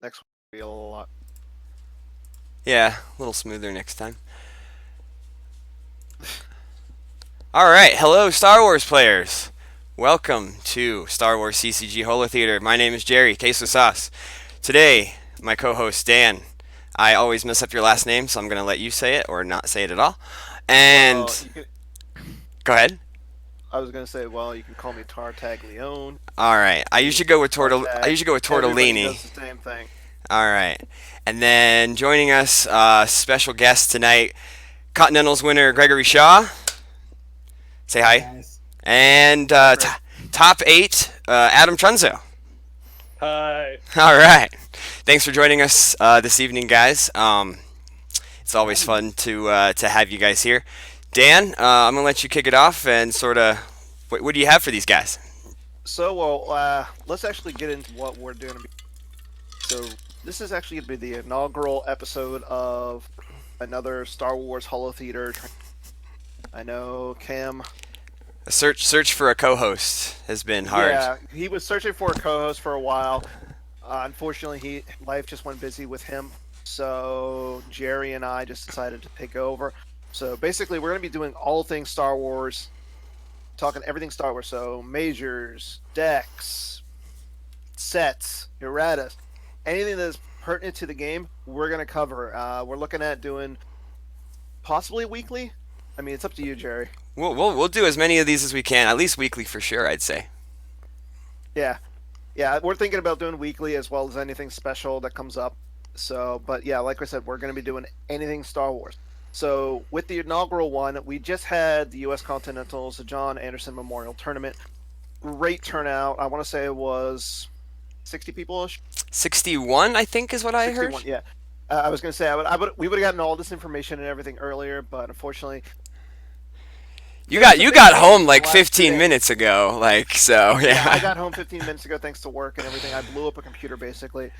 Next one will be a lot. Yeah, a little smoother next time. Alright, hello Star Wars players! Welcome to Star Wars CCG Holotheatre. My name is Jerry, Queso Sauce. Today, my co-host Dan. I always mess up your last name, so I'm going to let you say it or not say it at all. Well, And you can. go ahead. I was gonna say, well, you can call me Tartaglione. Alright, I Me, usually go with I Tartag. usually go with Everybody tortellini. does the same thing. Alright. And then joining us, special guest tonight, Continental's winner Gregory Shaw. Say Hi hi. guys. And Hi, Greg. top eight, Adam Trunzo. Hi. All right. Thanks for joining us this evening, guys. It's For always having me. fun to have you guys here. Dan, I'm gonna let you kick it off and sort of what do you have for these guys? Let's actually get into what we're doing. So, this is actually going to be the inaugural episode of another Star Wars Holotheater. I know Cam. A search for a co-host has been hard. Yeah, he was searching for a co-host for a while. Unfortunately, life just went busy with him. So Jerry and I just decided to take over. So basically, we're going to be doing all things Star Wars, talking everything Star Wars. So majors, decks, sets, erratas, anything that is pertinent to the game, we're going to cover. We're looking at doing possibly weekly. I mean, it's up to you, Jerry. We'll do as many of these as we can, at least weekly for sure. I'd say. Yeah, yeah, we're thinking about doing weekly as well as anything special that comes up. So, but yeah, like I said, we're going to be doing anything Star Wars. So, with the inaugural one, we just had the U.S. Continentals, the John Anderson Memorial Tournament. Great turnout. I want to say it was 60 people ish. 61, I think, is what I heard. 61, yeah. I was going to say we would have gotten all this information and everything earlier, but unfortunately, You there was got some you big got changes home in the like last 2 15 days. minutes ago, like so. Yeah, I Yeah. got home 15 minutes ago thanks to work and everything. I blew up a computer basically.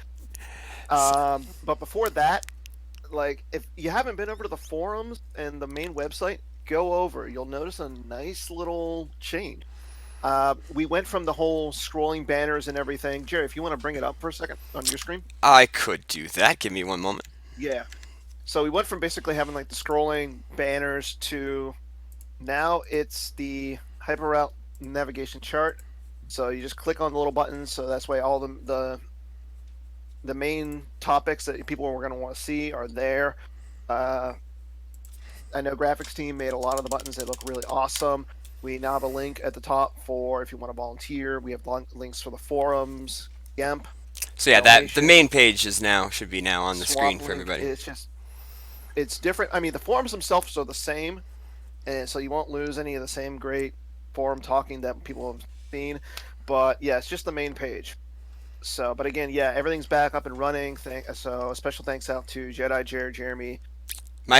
But before that, like if you haven't been over to the forums and the main website, go over. You'll notice a nice little change. We went from the whole scrolling banners and everything. Jerry, if you want to bring it up for a second on your screen. I could do that. Give me one moment. Yeah. So we went from basically having like the scrolling banners to now it's the hyperroute navigation chart. So you just click on the little buttons. So that's why all the main topics that people are going to want to see are there. Uh, I know graphics team made a lot of the buttons. They look really awesome. We now have a link at the top for if you want to volunteer. We have links for the forums, GEMP, So yeah, that the donation, main page is now should be now on the screen swap for link. everybody. It's different. I mean, the forums themselves are the same, and so you won't lose any of the same great forum talking that people have seen. But yeah, it's just the main page. So, but again, yeah, everything's back up and running. So, a special thanks out to Jedi, Jared, Jeremy,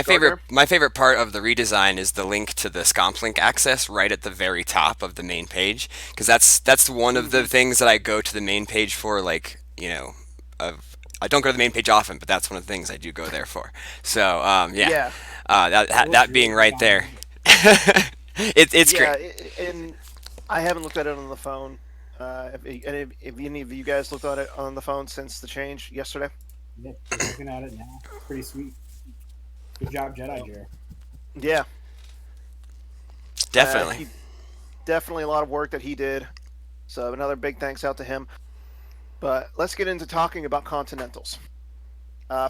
Gardner. My favorite part of the redesign is the link to the Scomp link access right at the very top of the main page because that's one of the Hmm. things that I go to the main page for. Like of I don't go to the main page often, but that's one of the things I do go there for. So yeah, Yeah, It looks that being really good right on there, mobile. it's yeah, great. and I haven't looked at it on the phone. If any of you guys looked at it on the phone since the change yesterday, Yep, I'm looking at it now. It's pretty sweet. Good job, Jedi Jer. yeah, Definitely. he definitely a lot of work that he did. So another big thanks out to him. But let's get into talking about Continentals.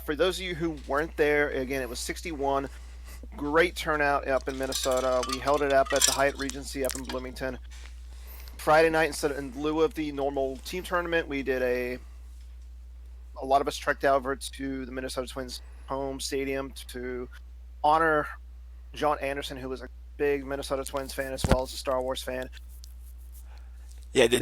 For those of you who weren't there, again, it was 61. Great turnout up in Minnesota. We held it up at the Hyatt Regency up in Bloomington. Friday night, in lieu of the normal team tournament, we did a lot of us trekked over to the Minnesota Twins home stadium to honor John Anderson, who was a big Minnesota Twins fan as well as a Star Wars fan. Yeah, They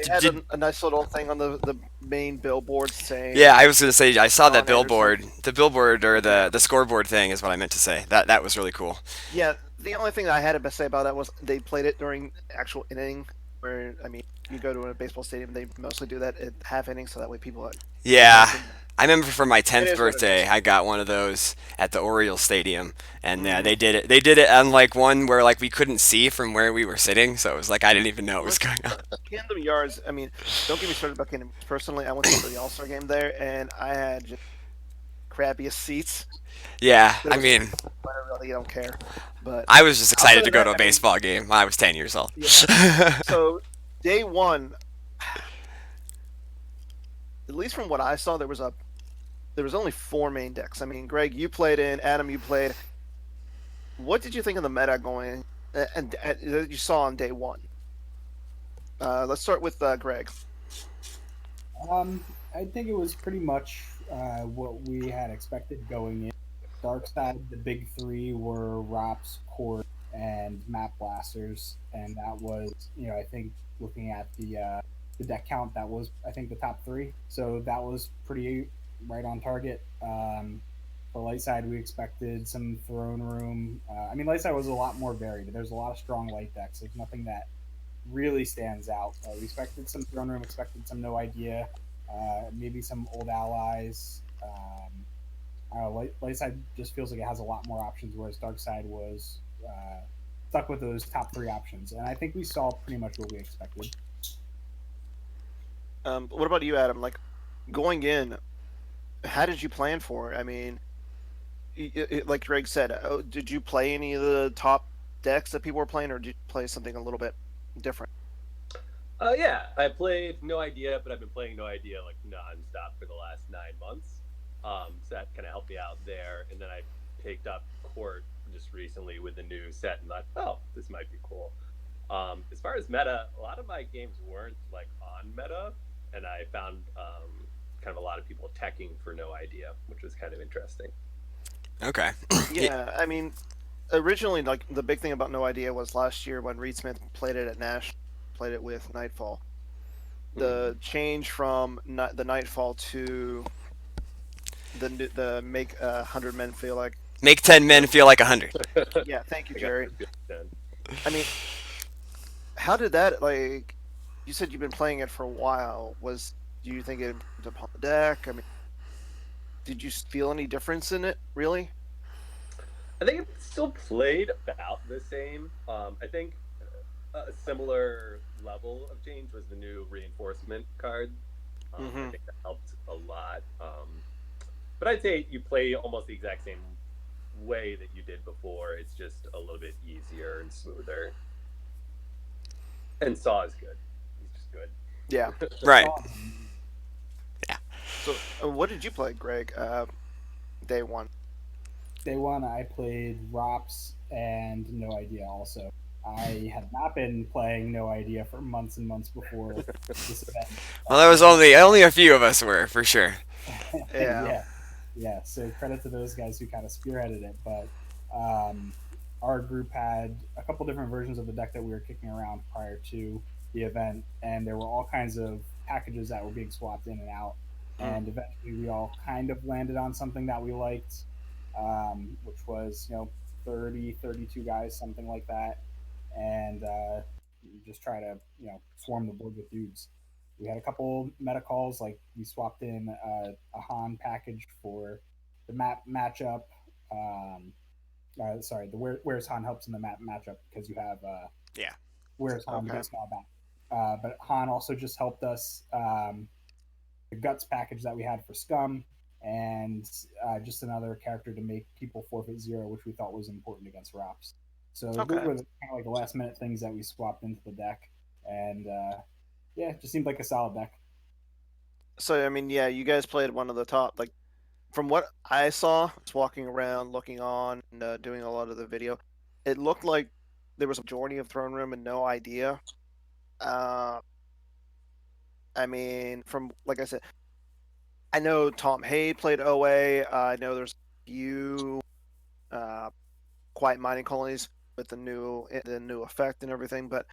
had a nice little thing on the main billboard saying yeah. I was gonna say I saw that John Anderson. billboard. The billboard or Yeah, the scoreboard thing is what I meant to say. That was really cool. yeah. The only thing that I had to say about that was they played it during actual inning, where I mean, you go to a baseball stadium, they mostly do that at half inning, so that way people Yeah, I remember for my It 10th is what it birthday, is. I got one of those at the Orioles Stadium, and Mhm. they did it. They did it on like one where like we couldn't see from where we were sitting, so it was like I didn't even know what was Listen, going on. Camden Yards. I mean, don't get me started about Camden Yards. Personally, I went to the All Star game there, and I had just crappiest seats. Yeah, But it I was mean, I really don't care. But I was just excited outside to of go that, to a I mean, baseball game when I was 10 years old. yeah. So day one, at least from what I saw, there was only four main decks. I mean, Greg, you played in. Adam, you played. What did you think of the meta going and that you saw on day one? Let's start with Greg. I think it was pretty much what we had expected going in. Dark side, the big three were Rops, Court, and Map Blasters, and that was, I think looking at the deck count, that was I think the top three. So that was pretty right on target. For light side, we expected some throne room. I mean, light side was a lot more varied. There's a lot of strong light decks. There's nothing that really stands out. We expected some throne room, expected some no idea, maybe some old allies. Light side just feels like it has a lot more options, whereas dark side was stuck with those top three options, and I think we saw pretty much what we expected. What about you, Adam? Like going in, how did you plan for it? I mean, like Greg said, did you play any of the top decks that people were playing, or did you play something a little bit different? Yeah, I played No Idea, but I've been playing No Idea like nonstop for the last 9 months. So that kind of helped me out there. And then I picked up Court just recently with the new set and thought, oh, this might be cool. As far as meta, a lot of my games weren't like on meta, and I found kind of a lot of people teching for No Idea, which was kind of interesting. Okay. Yeah, I mean, originally, like the big thing about No Idea was last year when Reed Smith played it at Nash, played it with Nightfall. The change from the Nightfall to the make 100 men feel like. Make 10 men feel like 100. Yeah, thank you, I got Jerry. the done. I mean, how did that like? You said you've been playing it for a while. Do you think it improved upon the deck? I mean, did you feel any difference in it? Really? I think it still played about the same. I think a similar level of change was the new reinforcement card. I Mm-hmm. think that helped a lot. But I'd say you play almost the exact same way that you did before. It's just a little bit easier and smoother. And Saw is good. He's just good. Yeah. Right. Yeah. So, what did you play, Greg? Day one. Day one, I played Rops and No Idea also. I had not been playing No Idea for months and months before this event. Well, there was only a few of us were for sure. Yeah. Yeah. So credit to those guys who kind of spearheaded it. But our group had a couple different versions of the deck that we were kicking around prior to the event, and there were all kinds of packages that were being swapped in and out. And eventually, we all kind of landed on something that we liked, which was 30, 32 guys, something like that, and just try to swarm the board with dudes. We had a couple meta calls, like we swapped in a Han package for the map matchup. Sorry, the where's Han helps in the map matchup because you have Yeah. where's Han Okay. gets now back. But Han also just helped us the guts package that we had for Scum, and just another character to make people forfeit 0, which we thought was important against Rops. So those Okay. were kind of like the last minute things that we swapped into the deck, and yeah, it just seemed like a solid deck. So, I mean, yeah, you guys played one of the top. Like, from what I saw, just walking around, looking on, and doing a lot of the video, it looked like there was a majority of Throne Room and No Idea. Uh, I mean, from like I said, I know Tom Hay played OA. I know there's a few uh, quiet mining colonies with the new effect and everything, but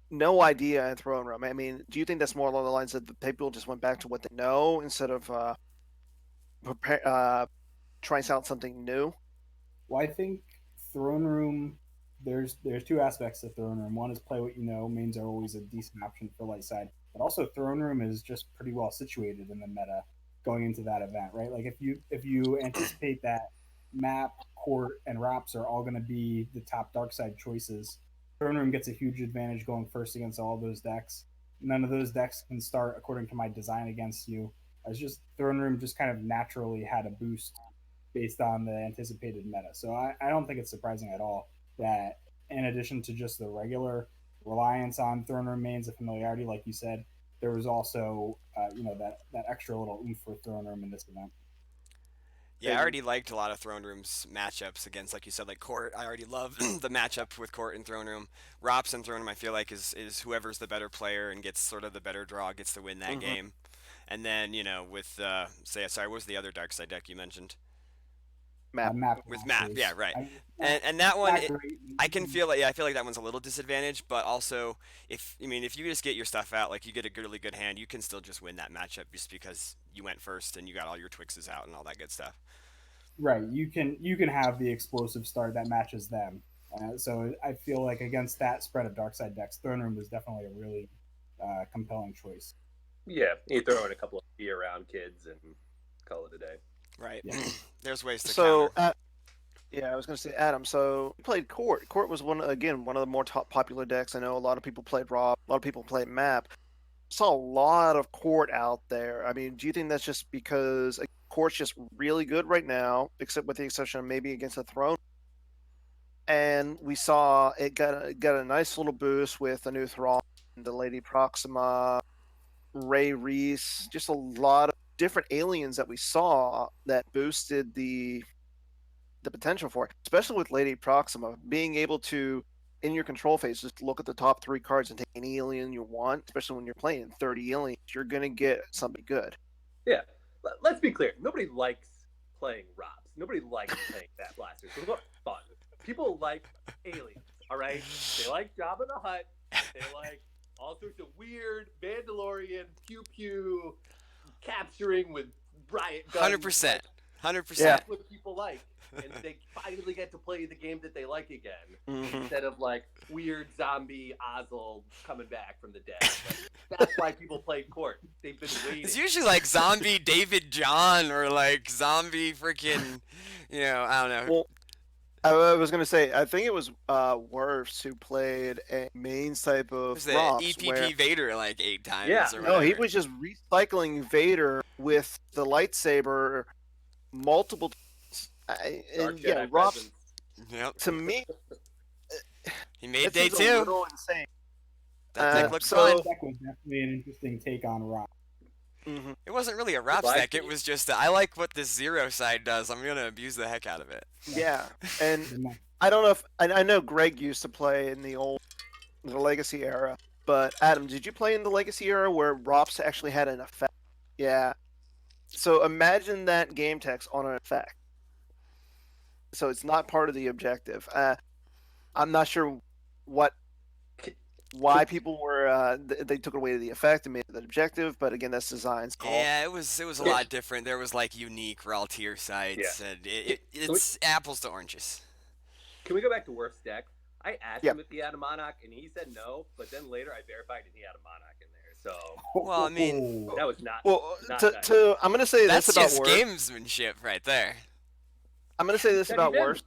no idea in Throne Room. I mean, do you think that's more along the lines that the people just went back to what they know instead of trying out something new? Well, I think Throne Room. There's two aspects to Throne Room. One is play what you know. Mains are always a decent option for light side, but also Throne Room is just pretty well situated in the meta. going into that event, right? Like if you anticipate that map, court, and ROPS are all going to be the top dark side choices, Throne Room gets a huge advantage going first against all those decks. None of those decks can start according to my design against you. It's just Throne Room just kind of naturally had a boost based on the anticipated meta. So I don't think it's surprising at all that in addition to just the regular reliance on Throne Room mains of familiarity, like you said, there was also that extra little oomph for Throne Room in this event. Yeah, I already liked a lot of Throne Room's matchups against, like you said, like Court. I already love the matchup with Court and Throne Room. Rops and Throne Room, I feel like, is whoever's the better player and gets sort of the better draw gets to win that game. And then, with, what was the other dark side deck you mentioned? Map. With map, yeah, right. And that one, I feel like that one's a little disadvantaged, but also if you just get your stuff out, like you get a really good hand, you can still just win that matchup just because you went first and you got all your Twixes out and all that good stuff. Right, you can have the explosive start that matches them. So I feel like against that spread of dark side decks, Throne Room was definitely a really compelling choice. Yeah, you throw in a couple of year-round kids and call it a day. Right. Yeah. There's ways to So, counter. I was going to say, Adam, so you played Court. Court was one of the more top popular decks. I know a lot of people played Rob, a lot of people played Map. Saw a lot of Court out there. I mean, do you think that's just because Court's just really good right now, except with the exception of maybe against the Throne? And we saw it got a nice little boost with the new Thrall, the Lady Proxima, Ray Reese, just a lot of different aliens that we saw that boosted the potential for it, especially with Lady Proxima, being able to, in your control phase, just look at the top 3 cards and take any alien you want, especially when you're playing 30 aliens, you're going to get something good. Yeah. Let's be clear. Nobody likes playing ROPS. Nobody likes playing Fat Blasters. It's not fun. People like aliens, all right? They like Jabba the Hutt. They like all sorts of weird Mandalorian pew-pew capturing with riot guns. 100%. 100%. That's what people like. And they finally get to play the game that they like again instead of like weird zombie Ozzel coming back from the dead. Like, that's why people play Court. They've been waiting. It's usually like zombie David John or like zombie freaking, I don't know. Well, I was going to say, I think it was Worfs who played a mains type of Was the ROPS EPP where, Vader like 8 times Yeah. or no, he whatever. was just recycling Vader with the lightsaber multiple times. Dark And Jedi yeah, ROPS, presence. Yep. to me, He made it day seems a 2. little insane. That deck looked so- fun. That deck was definitely an interesting take on Rock. Mhm. It wasn't really a ROPS deck. It was just, I like what this zero side does. I'm going to abuse the heck out of it. Yeah, and I don't know if I know Greg used to play in the Legacy era, but Adam, did you play in the Legacy era where ROPS actually had an effect? Yeah. So imagine that game text on an effect. So it's not part of the objective. I'm not sure why people were they took away the effect and made it the objective, but again, that's design's call. Yeah, it was a lot different. There was like unique raw tier sites, and it's apples to oranges. Can we go back to Worf's deck? I asked Yeah. him if he had a Monarch, and he said no, but then later I verified and he had a Monarch in there. So Well, I mean, that was not. Well, not I'm going to say That's this about just Worf. gamesmanship right there. I'm going to say this That about he did. Worf.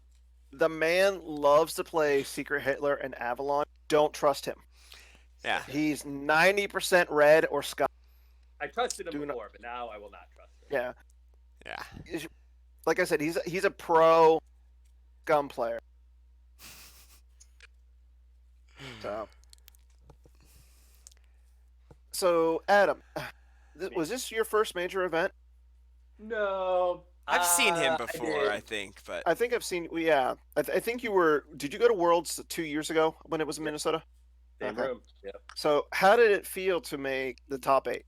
The man loves to play Secret Hitler and Avalon. Don't trust him. Yeah. He's 90% red or sky. I trusted him Do not- before, but now I will not trust him. Yeah. Yeah. Like I said, he's a pro gun player. So Adam, was this your first major event? No, I've seen him I before, did. I think, but I think I've seen. Yeah, I think you were. Did you go to Worlds 2 years ago when it was in Minnesota? Same Okay. room. Yep. So how did it feel to make the top 8?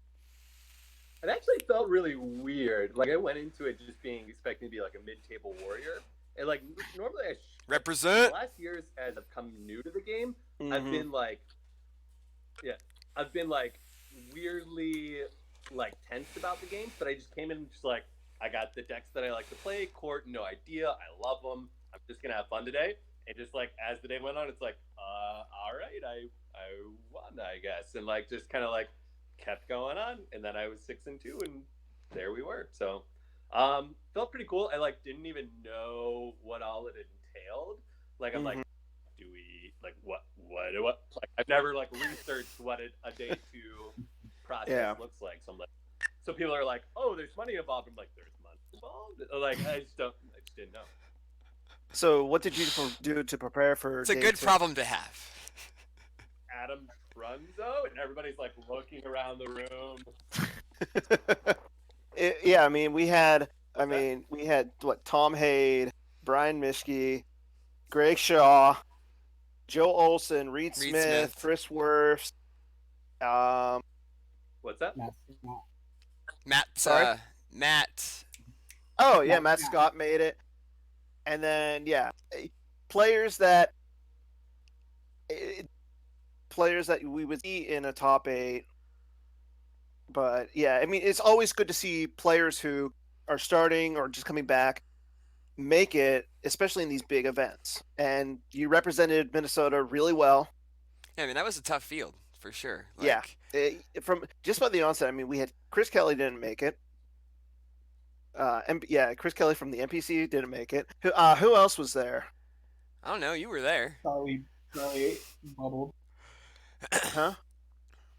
It actually felt really weird. Like I went into it just being expecting to be like a mid-table warrior, and like normally the represent. last years as I've come new to the game, Mhm. I've been like weirdly like tense about the game, but I just came in just like I got the decks that I like to play. Court, no idea. I love them. I'm just gonna have fun today. And just like as the day went on, it's like, all right, I won, I guess, and like just kind of like kept going on, and then I was 6-2 and there we were. So felt pretty cool. I like didn't even know what all it entailed. Like I'm like, do we like what like I've never like researched what a day two process looks like. So I'm like, so people are like, oh, there's money involved. I'm like, there's money involved. Like I just didn't know. So what did you do to prepare for? It's a day good 2? problem to have. Adam Trunzo, and everybody's like looking around the room. Yeah, I mean, we had what, Tom Hayde, Brian Mischke, Greg Shaw, Joe Olson, Reed Smith, Smith. Chris Wirfs. What's that? Sorry? Matt. Oh yeah, Matt Scott made it, and then players that we would see in a top 8. But yeah, I mean, it's always good to see players who are starting or just coming back make it, especially in these big events. And you represented Minnesota really well. Yeah, I mean, that was a tough field for sure. From just by the onset, I mean, we had Chris Kelly didn't make it. Chris Kelly from the NPC didn't make it. Who else was there? I don't know. You were there. Charlie bubbled. Huh?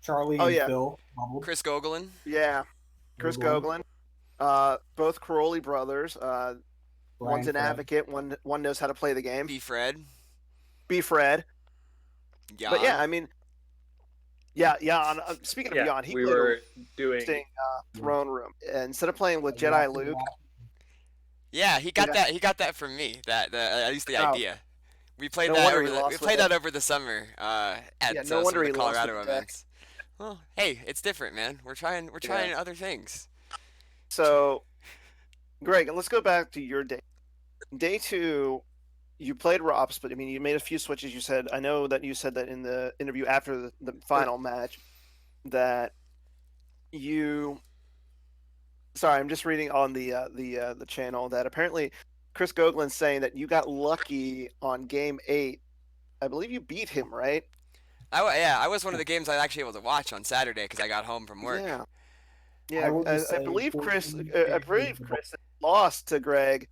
Charlie and Phil bubbled. Chris Gogolin. Yeah, Chris Gogolin. Both Caroli brothers. One's an advocate. One knows how to play the game. B. Fred. Yeah. But yeah, I mean, speaking of Jan, we were doing Throne Room instead of playing with Jedi Luke. Yeah, he got that. He got that from me. At least the idea. We played that over the summer at some of the Colorado events. Well, hey, it's different, man. We're trying other things. So, Greg, let's go back to your day. Day 2, you played Rops, but I mean, you made a few switches. You said, I know that you said that in the interview after the final match that you. Sorry, I'm just reading on the channel that apparently Chris Goglin's saying that you got lucky on game 8. I believe you beat him, right? I was one of the games I was actually able to watch on Saturday because I got home from work. Yeah. I believe Chris lost to Greg,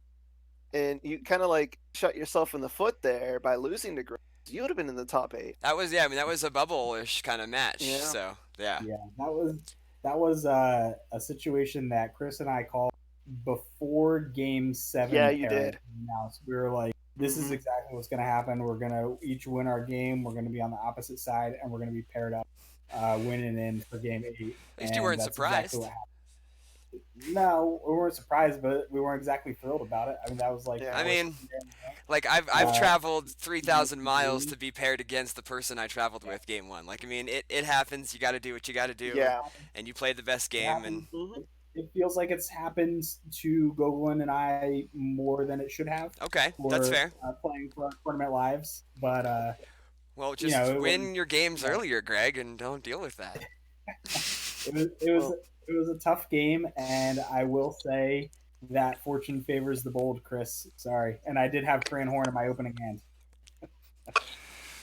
and you kind of like shot yourself in the foot there by losing to Greg. You would have been in the top 8. That was that was a bubble-ish kind of match. Yeah. So yeah. Yeah, that was a situation that Chris and I called before Game 7. Yeah, you did. Announced. We were like, this is exactly what's going to happen. We're going to each win our game. We're going to be on the opposite side, and we're going to be paired up, winning in for Game 8. At least you weren't surprised. Exactly what happened. No, we weren't surprised, but we weren't exactly thrilled about it. I mean, that was like. I mean, like I've traveled 3,000 miles to be paired against the person I traveled with Game 1. Like, I mean, it happens. You got to do what you got to do. Yeah. And you played the best game, and it feels like it's happened to Gogolin and I more than it should have. Okay, that's fair. Playing for our tournament lives, but well, just win your games earlier, Greg, and don't deal with that. It was a tough game, and I will say that fortune favors the bold, Chris. Sorry, and I did have Cran Horn in my opening hand.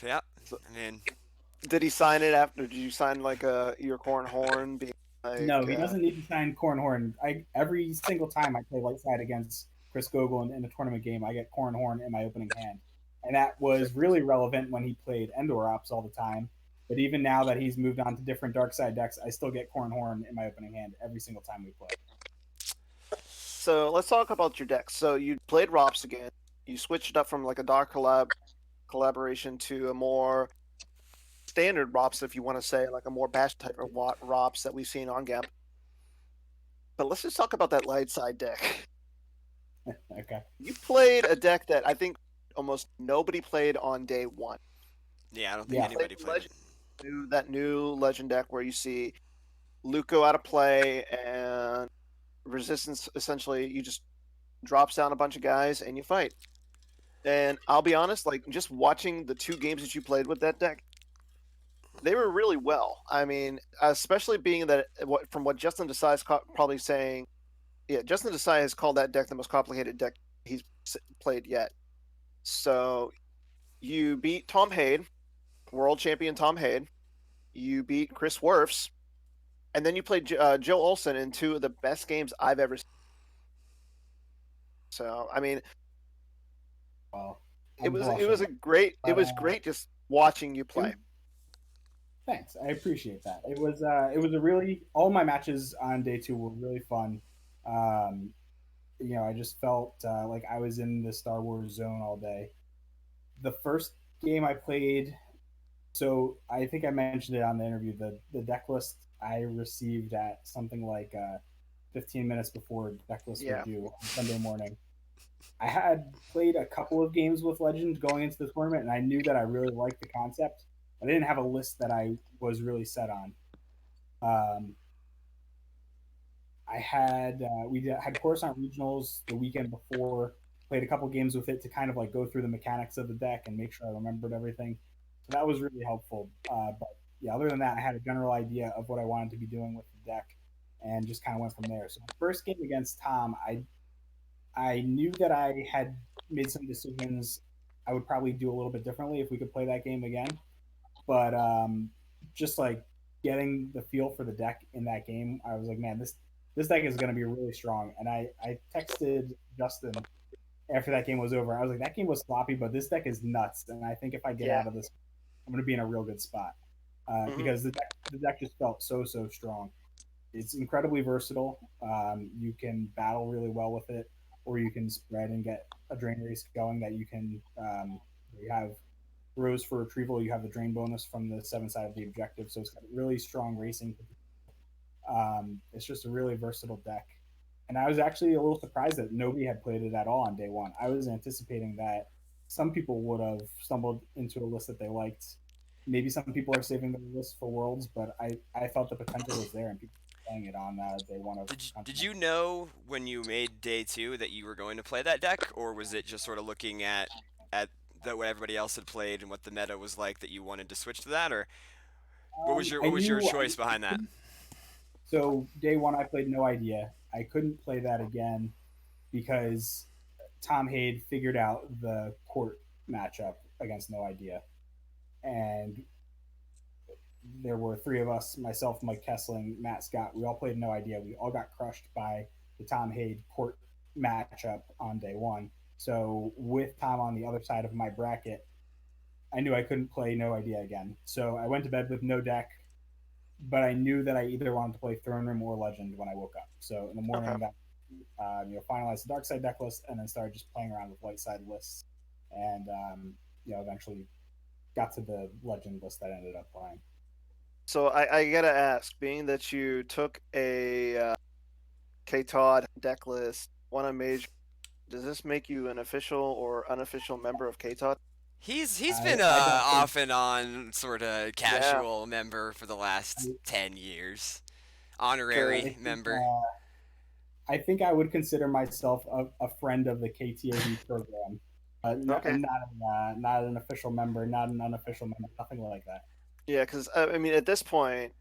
Yeah, I mean, did he sign it after? Did you sign like your Corn Horn? No, he doesn't need to sign Corn Horn. Every single time I play light side against Chris Gogolin in a tournament game, I get Corn Horn in my opening hand, and that was really relevant when he played Endor Ops all the time. But even now that he's moved on to different dark side decks, I still get Corn Horn in my opening hand every single time we play. So let's talk about your decks. So you played Rops again. You switched up from like a dark collaboration to a more standard Rops, if you want to say, like a more bash type of Rops that we've seen on Gap. But let's just talk about that light side deck. Okay. You played a deck that I think almost nobody played on day 1. Yeah, I don't think anybody played it. That new Legend deck where you see Luke go out of play and Resistance, essentially, you just drops down a bunch of guys and you fight. And I'll be honest, like just watching the 2 games that you played with that deck, they were really well. I mean, especially being that from what Justin Desai is probably saying, Justin Desai has called that deck the most complicated deck he's played yet. So you beat Tom Hayde, world champion Tom Hayde. You beat Chris Wirfs, and then you played Joe Olsen in two of the best games I've ever seen. So I mean, Well, it I'm was blushing. it was great just watching you play. Thanks, I appreciate that. It was a really, all my matches on day 2 were really fun. I just felt like I was in the Star Wars zone all day. The first game I played, so I think I mentioned it on the interview. The deck list I received at something like 15 minutes before deck list were due on Sunday morning. I had played a couple of games with Legend going into the tournament, and I knew that I really liked the concept. I didn't have a list that I was really set on. I had had Coruscant regionals the weekend before. Played a couple games with it to kind of like go through the mechanics of the deck and make sure I remembered everything. So that was really helpful. But yeah, other than that, I had a general idea of what I wanted to be doing with the deck, and just kind of went from there. So the first game against Tom, I knew that I had made some decisions I would probably do a little bit differently if we could play that game again. But just like getting the feel for the deck in that game, I was like, man, this deck is going to be really strong. And I texted Justin after that game was over. I was like, that game was sloppy, but this deck is nuts. And I think if I get out of this, I'm going to be in a real good spot because the deck just felt so strong. It's incredibly versatile. You can battle really well with it, or you can spread and get a drain race going that you can. You have rows for retrieval. You have the drain bonus from the 7 side of the objective, so it's got really strong racing. It's just a really versatile deck, and I was actually a little surprised that nobody had played it at all on day 1. I was anticipating that some people would have stumbled into a list that they liked. Maybe some people are saving their list for Worlds, but I thought the potential was there, and people were playing it on day 1 of. Did you know when you made day 2 that you were going to play that deck, or was it just sort of looking at what everybody else had played and what the meta was like that you wanted to switch to that, or what was your choice behind that? So day 1, I played No Idea. I couldn't play that again because Tom Haid figured out the court matchup against No Idea, and there were 3 of us: myself, Mike Kessling, Matt Scott. We all played No Idea. We all got crushed by the Tom Haid court matchup on day 1. So with Tom on the other side of my bracket, I knew I couldn't play No Idea again. So I went to bed with no deck, but I knew that I either wanted to play Throne Room or Legend when I woke up. So in the morning, that finalized the dark side deck list, and then started just playing around with light side lists, and eventually got to the Legend list that I ended up playing. So I gotta ask, being that you took a K-Todd deck list, won a major, does this make you an official or unofficial member of K-Todd? He's been off and on sort of casual member for the last 10 years. Honorary member. I think I would consider myself a friend of the KTOD program. Not an official member, not an unofficial member, nothing like that. Yeah, because I mean, at this point,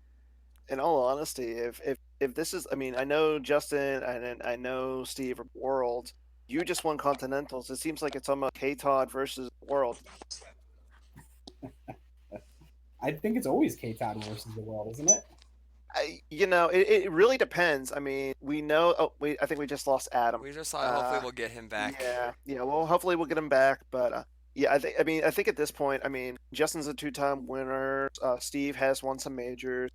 in all honesty, if this is, I mean, I know Justin and I know Steve are World. You just won Continentals. It seems like it's almost K-Todd versus World. I think it's always K-Todd versus the World, isn't it? It really depends. I mean, we know. I think we just lost Adam. We just saw. Hopefully, we'll get him back. Yeah. Well, hopefully we'll get him back. But I think at this point, I mean, Justin's a 2-time winner. Steve has won some majors.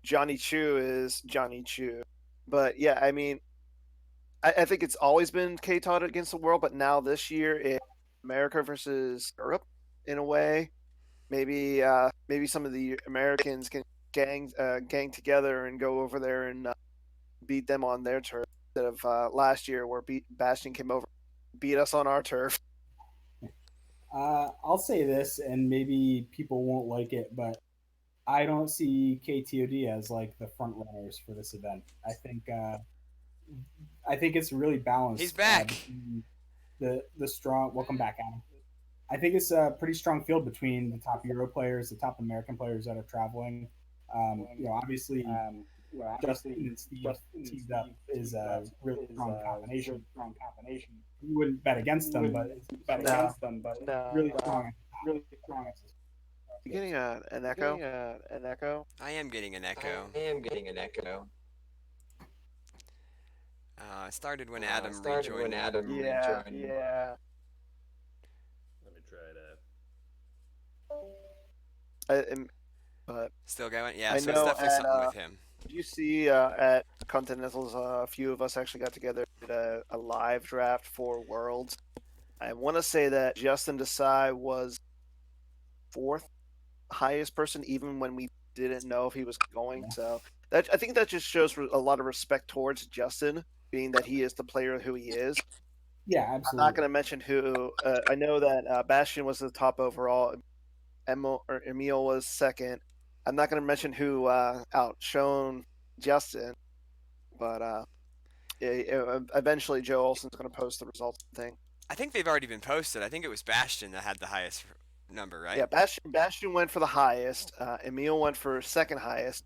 Johnny Chu is Johnny Chu. But yeah, I mean, I think it's always been K-Todd against the World, but now this year it's America versus Europe in a way. Maybe some of the Americans can gang together and go over there and beat them on their turf instead of last year where Bastion came over, beat us on our turf. I'll say this, and maybe people won't like it, but I don't see KTOD as like the front runners for this event. I think it's really balanced. He's back. The strong. Welcome back, Adam. I think it's a pretty strong field between the top Euro players, the top American players that are traveling. Obviously, Justin and Steve teamed up is a really strong combination. You wouldn't bet against them, but really strong. You getting an echo? An echo? I am getting an echo. I am getting an echo. It started when It Adam started when rejoined. Adam Yeah. rejoined. Yeah. Let me try to. But Still going? Yeah, I so it's know definitely something with him. you see at Continentals, a few of us actually got together, did a live draft for Worlds. I want to say that Justin Desai was fourth highest person, even when we didn't know if he was going. Yeah. So that I think that just shows a lot of respect towards Justin, being that he is the player who he is. Yeah, I'm absolutely. not going to mention who. I know that Bastion was the top overall. Emil was second. I'm not going to mention who outshone Justin, but eventually Joe Olsen's going to post the results thing. I think they've already been posted. I think it was Bastion that had the highest number, right? Yeah, Bastion went for the highest. Emil went for second highest.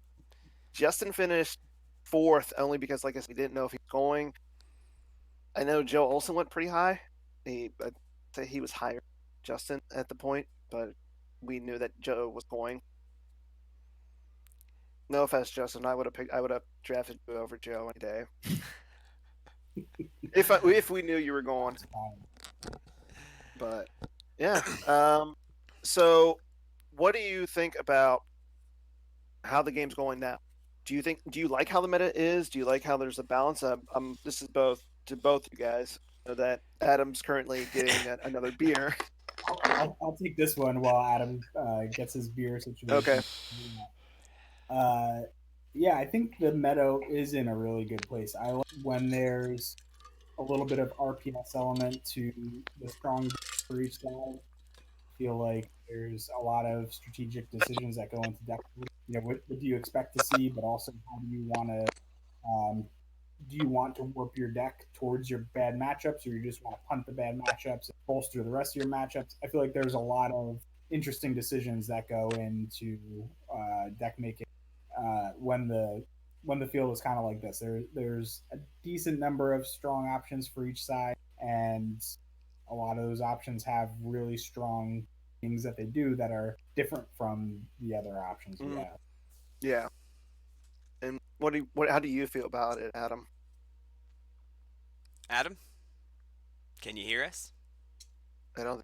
Justin finished fourth only because, like I said, we didn't know if he was going. I know Joe Olsen went pretty high. I'd say he was higher than Justin at the point, but we knew that Joe was going. No offense, Justin. I would have drafted you over Joe any day. if we knew you were going. But yeah. So what do you think about how the game's going now? Do you like how the meta is? Do you like how there's a balance? This is both to both you guys. I know that Adam's currently getting another beer. I'll take this one while Adam gets his beer situation. Okay. Yeah, I think the meta is in a really good place. I like when there's a little bit of RPS element to the strong for each side. I feel like there's a lot of strategic decisions that go into deck. What do you expect to see, but also how do you want to do you want to warp your deck towards your bad matchups, or you just want to punt the bad matchups and bolster the rest of your matchups? I feel like there's a lot of interesting decisions that go into deck making when the field is kind of like this. There's a decent number of strong options for each side, and a lot of those options have really strong things that they do that are different from the other options we have. Yeah. And how do you feel about it, Adam? Adam, can you hear us? I don't.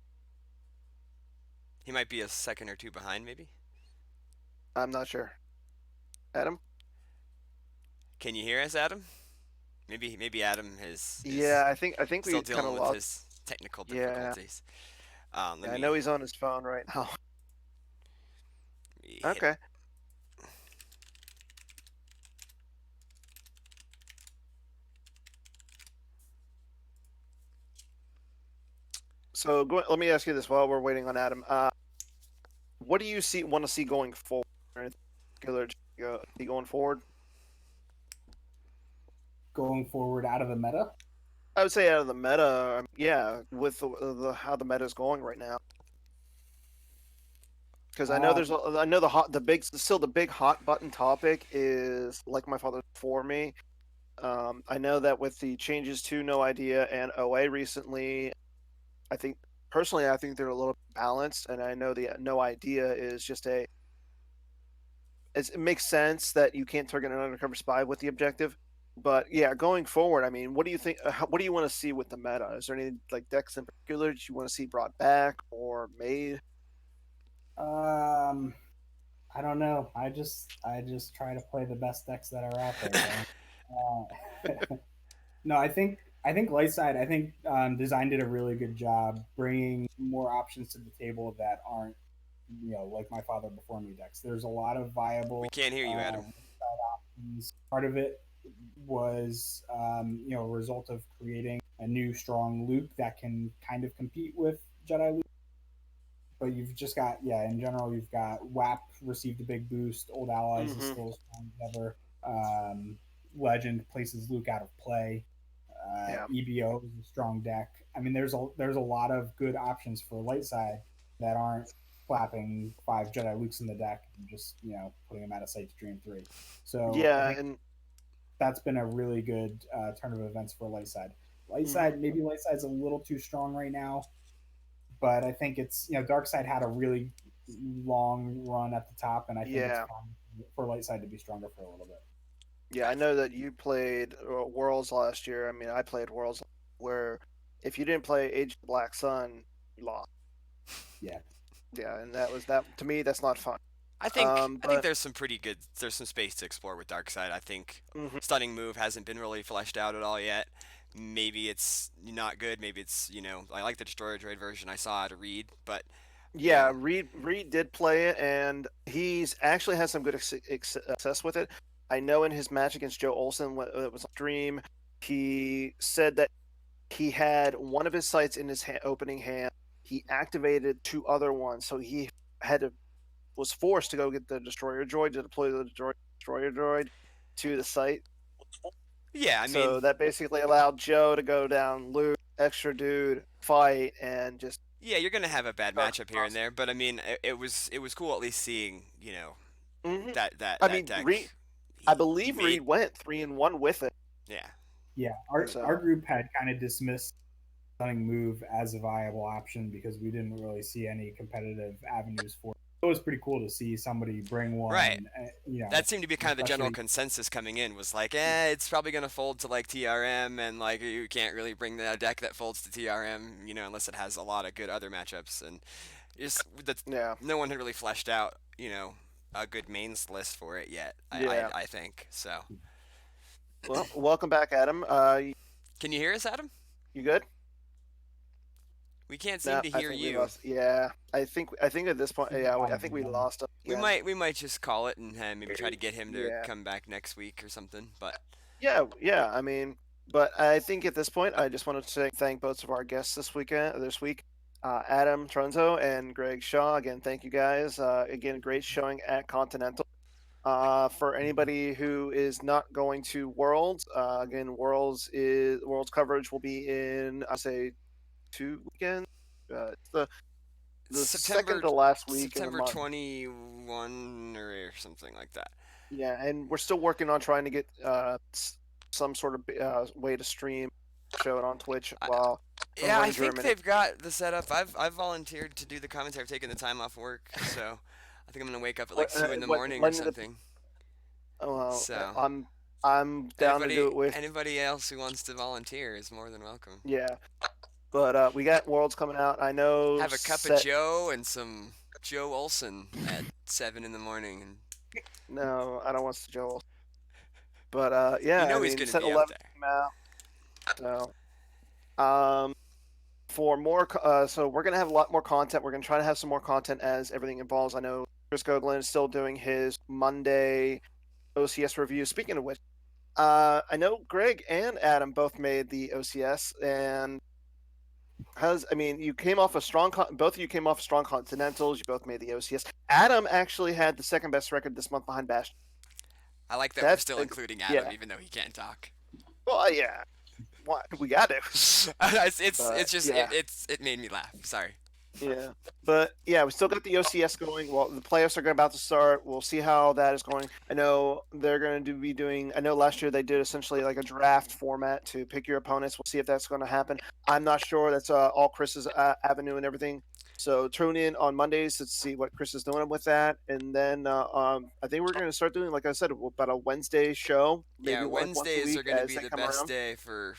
He might be a second or two behind, maybe. I'm not sure. Adam? Can you hear us, Adam? Maybe Adam is Yeah, I think still we kind dealing of with lost. his technical Yeah. difficulties. I know he's on his phone right now. Hit Okay. So let me ask you this while we're waiting on Adam. What do you want to see going forward? Going forward? Going forward out of the meta? I would say out of the meta, yeah, with how the meta is going right now. Because I know the big hot button topic is Like My Father for me. I know that with the changes to No Idea and OA recently, I think they're a little balanced, and I know the No Idea is just it makes sense that you can't target an undercover spy with the objective. But yeah, going forward, I mean, what do you think? What do you want to see with the meta? Is there any decks in particular that you want to see brought back or made? I don't know. I just try to play the best decks that are out there. No, I think Lightside. I think Design did a really good job bringing more options to the table that aren't Like My Father Before Me decks. There's a lot of viable. We can't hear you, Adam. Options. Part of it was a result of creating a new strong Luke that can kind of compete with Jedi Luke. But you've just got in general you've got WAP received a big boost. Old Allies is still as strong as ever. Legend places Luke out of play. EBO is a strong deck. I mean, there's a lot of good options for light side that aren't clapping 5 Jedi Lukes in the deck and just putting them out of sight to Dream 3. So and that's been a really good turn of events for light side. Light side, maybe light side's a little too strong right now, but I think it's Dark side had a really long run at the top, and I think it's Yeah. fun for light side to be stronger for a little bit. Yeah, I know that you played Worlds last year. I mean, I played Worlds where if you didn't play Age of the Black Sun, you lost. Yeah. Yeah, and that was that to me. That's not fun. I think But there's some space to explore with Darkseid. I think mhm. stunning move hasn't been really fleshed out at all yet. Maybe it's not good. Maybe it's I like the Destroyer Droid version I saw at Reed, but Yeah, Reed did play it, and he's actually had some good success with it. I know in his match against Joe Olsen, it was on stream, he said that he had one of his sights in his opening hand. He activated two other ones, so he was forced to go get the Destroyer Droid to deploy the Destroyer Droid to the site. yeah, I So mean, that basically allowed Joe to go down, loot, extra dude, fight, and just yeah, you're gonna have a bad start matchup the here and process. there, but I mean, it was cool at least seeing Hmm. I that mean, deck. I He believe made Reed went 3-1 with it. yeah. Yeah, our So group had kind of dismissed stunning move as a viable option because we didn't really see any competitive avenues for it. It was pretty cool to see somebody bring Right. one, That seemed to be kind of the general especially. consensus coming in was like, it's probably gonna fold to like TRM, and like you can't really bring a deck that folds to TRM, unless it has a lot of good other matchups, and just that yeah, no one had really fleshed out, a good mains list for it yet. yeah. I think so. Well, welcome back, Adam. Can you hear us, Adam? You good? We can't seem No, to I hear think we you. lost. Yeah, I think at this point, yeah, I think we lost him. We Yeah, might just call it and maybe try to get him to yeah, come back next week or something. But yeah. I mean, but I think at this point, I just wanted to say thank both of our guests this week, Adam Tronzo and Greg Shaw. Again, thank you guys. Again, great showing at Continental. For anybody who is not going to Worlds, again, Worlds coverage will be in I say 2 weekends. It's the second September to last week in the September month. 21 or something like that. Yeah, and we're still working on trying to get some sort of way to stream, show it on Twitch while when Yeah, we're I in think Germany. they've got the setup. I've volunteered to do the commentary. I've taken the time off work, so I think I'm gonna wake up at like 2 in the What morning or when did something. well, So I'm down to do it with anybody else who wants to volunteer is more than welcome. yeah, but we got Worlds coming out. I know Have a cup of set. Joe and some Joe Olson at 7 in the morning, and No, I don't want to Joel. But yeah, I he's mean, gonna set be up 11 there. came out. So for more, so we're gonna have a lot more content. We're gonna try to have some more content as everything evolves. I know Chris Goglin is still doing his Monday OCS review. Speaking of which, I know Greg and Adam both made the OCS, and you came off a strong. Both of you came off strong Continentals. You both made the OCS. Adam actually had the second best record this month behind Bash. I like that we're That's still including Adam, yeah. even though he can't talk. Well, yeah. What we got to. It's just yeah. it made me laugh. Sorry. Yeah, but yeah, we still got the OCS going. Well, the playoffs are about to start. We'll see how that is going. I know they're going to be doing. I know last year they did essentially like a draft format to pick your opponents. We'll see if that's going to happen. I'm not sure. That's all Chris's avenue and everything. So tune in on Mondays to see what Chris is doing with that, and then I think we're going to start doing, like I said, about a Wednesday show, maybe Yeah, like once a Wednesdays are week going to as be they the come best around. day for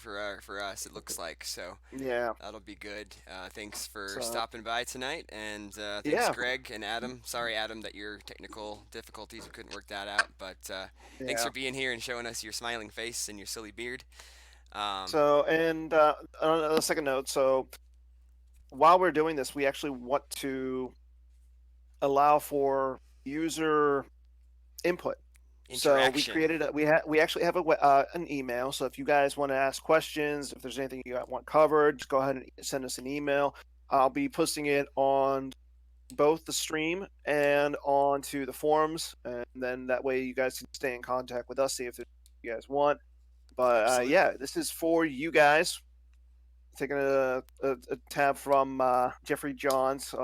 us. It looks like so. Yeah. That'll be good. Thanks for So stopping by tonight, and thanks yeah, Greg and Adam. Sorry, Adam, that your technical difficulties we couldn't work that out, but thanks yeah. for being here and showing us your smiling face and your silly beard. So and on a second note, so while we're doing this, we actually want to allow for user input. So we Interaction. created we actually have an email. So if you guys want to ask questions, if there's anything you want covered, just go ahead and send us an email. I'll be posting it on both the stream and onto the forums, and then that way you guys can stay in contact with us, see if there's you guys want. But Absolutely. yeah, this is for you guys. Taking a tab from Jeffrey Johns,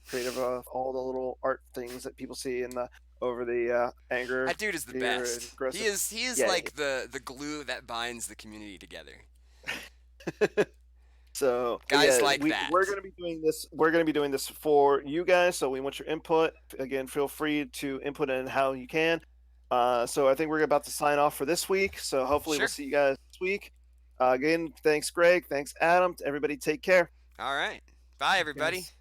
creator of all the little art things that people see in the over the anger, That dude is the fear, and best. aggressive. He is Yeah, like the glue that binds the community together. So Guys yeah, like that. we're going to be doing this. We're going to be doing this for you guys. So we want your input. Again, feel free to input in how you can. So I think we're about to sign off for this week. So hopefully Sure. we'll see you guys this week. Again, thanks Greg. Thanks Adam. Everybody take care. All right. Bye, everybody. Guys.